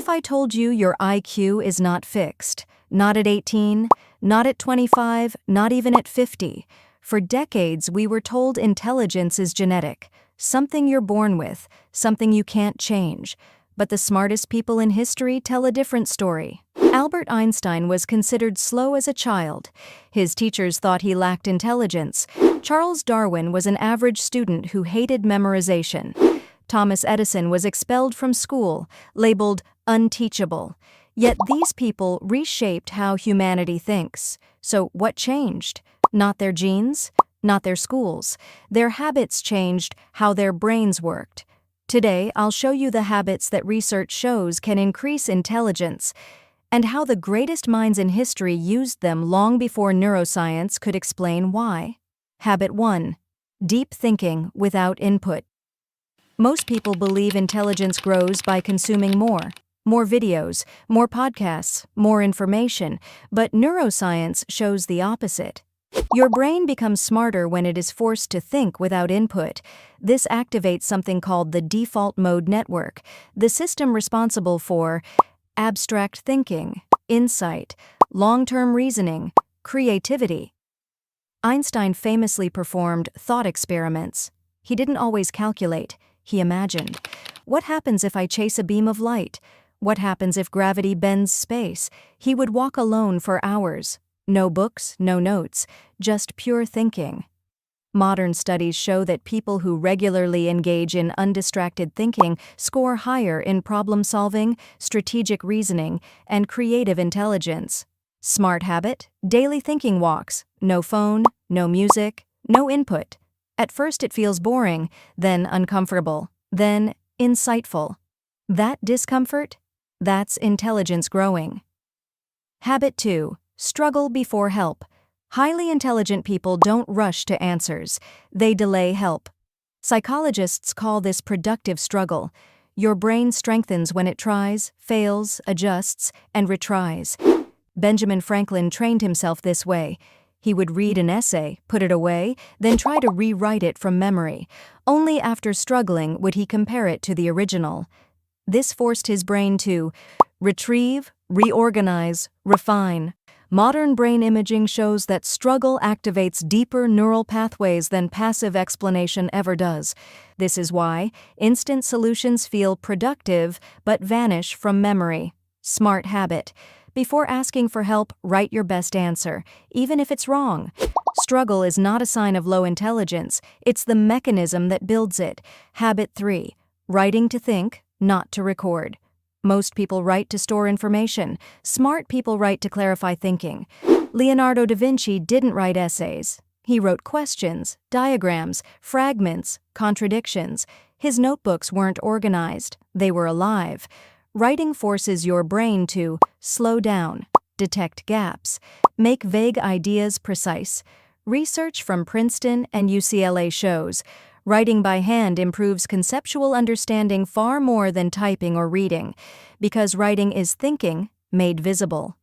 if I told you your IQ is not fixed? Not at 18, not at 25, not even at 50. For decades, we were told intelligence is genetic, something you're born with, something you can't change. But the smartest people in history tell a different story. Albert Einstein was considered slow as a child. His teachers thought he lacked intelligence. Charles Darwin was an average student who hated memorization. Thomas Edison was expelled from school, labeled unteachable. Yet these people reshaped how humanity thinks. So what changed? Not their genes, not their schools. Their habits changed how their brains worked. Today, I'll show you the habits that research shows can increase intelligence, and how the greatest minds in history used them long before neuroscience could explain why. Habit 1. Deep thinking without input. Most people believe intelligence grows by consuming more videos, more podcasts, more information, but neuroscience shows the opposite. Your brain becomes smarter when it is forced to think without input. This activates something called the default mode network, the system responsible for abstract thinking, insight, long-term reasoning, creativity. Einstein famously performed thought experiments. He didn't always calculate, he imagined. What happens if I chase a beam of light? What happens if gravity bends space? He would walk alone for hours. No books, no notes, just pure thinking. Modern studies show that people who regularly engage in undistracted thinking score higher in problem-solving, strategic reasoning, and creative intelligence. Smart habit: daily thinking walks. No phone, no music, no input. At first it feels boring, then uncomfortable, then insightful. That discomfort? That's intelligence growing. Habit 2. Struggle before help. Highly intelligent people don't rush to answers. They delay help. Psychologists call this productive struggle. Your brain strengthens when it tries, fails, adjusts, and retries. Benjamin Franklin trained himself this way. He would read an essay, put it away, then try to rewrite it from memory. Only after struggling would he compare it to the original. This forced his brain to retrieve, reorganize, refine. Modern brain imaging shows that struggle activates deeper neural pathways than passive explanation ever does. This is why instant solutions feel productive but vanish from memory. Smart habit: before asking for help, write your best answer, even if it's wrong. Struggle is not a sign of low intelligence, it's the mechanism that builds it. Habit 3. Writing to think, not to record. Most people write to store information. Smart people write to clarify thinking. Leonardo da Vinci didn't write essays. He wrote questions, diagrams, fragments, contradictions. His notebooks weren't organized. They were alive. Writing forces your brain to slow down, detect gaps, make vague ideas precise. Research from Princeton and UCLA shows writing by hand improves conceptual understanding far more than typing or reading, because writing is thinking made visible.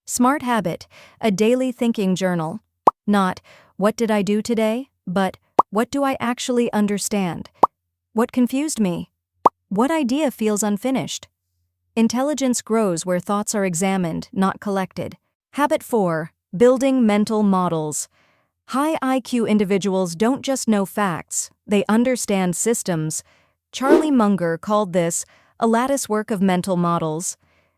Smart habit: a daily thinking journal. Not, what did I do today? But, what do I actually understand? What confused me? What idea feels unfinished? Intelligence grows where thoughts are examined, not collected. Habit 4. Building mental models. High IQ individuals don't just know facts, they understand systems. Charlie Munger called this a latticework of mental models.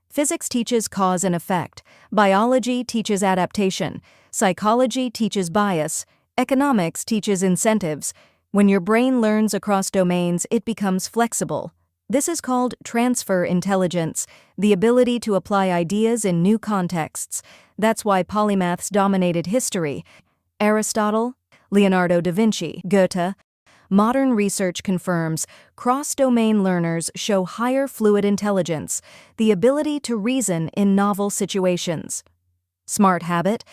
Physics teaches cause and effect, biology teaches adaptation, psychology teaches bias, economics teaches incentives. When your brain learns across domains, it becomes flexible. This is called transfer intelligence, the ability to apply ideas in new contexts. That's why polymaths dominated history. Aristotle, Leonardo da Vinci, Goethe. Modern research confirms cross-domain learners show higher fluid intelligence, the ability to reason in novel situations. Smart habit: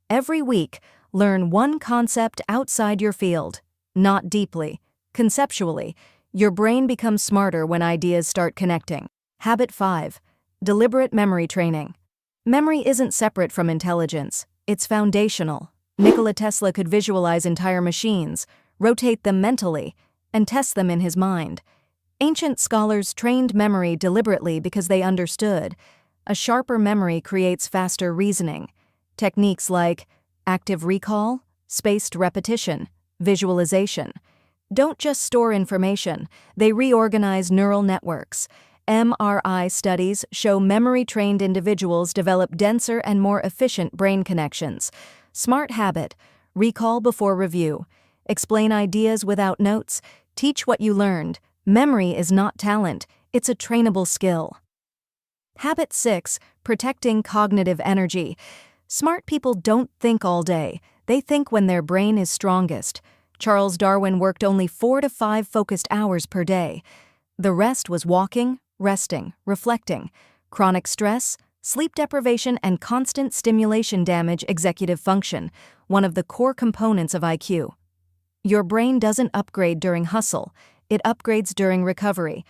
every week, learn one concept outside your field. Not deeply, conceptually. Your brain becomes smarter when ideas start connecting. Habit 5. Deliberate memory training. Memory isn't separate from intelligence, it's foundational. Nikola Tesla could visualize entire machines, rotate them mentally, and test them in his mind. Ancient scholars trained memory deliberately because they understood. A sharper memory creates faster reasoning. Techniques like active recall, spaced repetition, visualization don't just store information, they reorganize neural networks. MRI studies show memory-trained individuals develop denser and more efficient brain connections. Smart habit: recall before review. Explain ideas without notes. Teach what you learned. Memory is not talent, it's a trainable skill. Habit 6. Protecting cognitive energy. Smart people don't think all day. They think when their brain is strongest. Charles Darwin worked only 4 to 5 focused hours per day. The rest was walking, resting, reflecting. Chronic stress, sleep deprivation, and constant stimulation damage executive function, one of the core components of IQ. Your brain doesn't upgrade during hustle, it upgrades during recovery.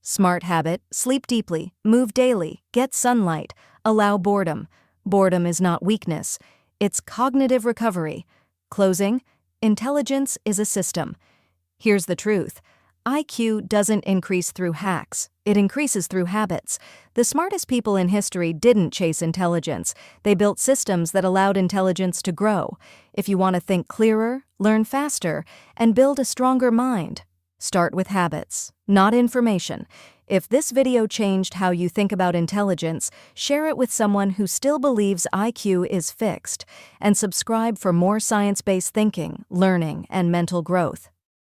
Smart habit: sleep deeply, move daily, get sunlight, allow boredom. Boredom is not weakness, it's cognitive recovery. Closing: intelligence is a system. Here's the truth: IQ doesn't increase through hacks, it increases through habits. The smartest people in history didn't chase intelligence, they built systems that allowed intelligence to grow. If you want to think clearer, learn faster, and build a stronger mind, start with habits, not information. If this video changed how you think about intelligence, share it with someone who still believes IQ is fixed, and subscribe for more science-based thinking, learning, and mental growth.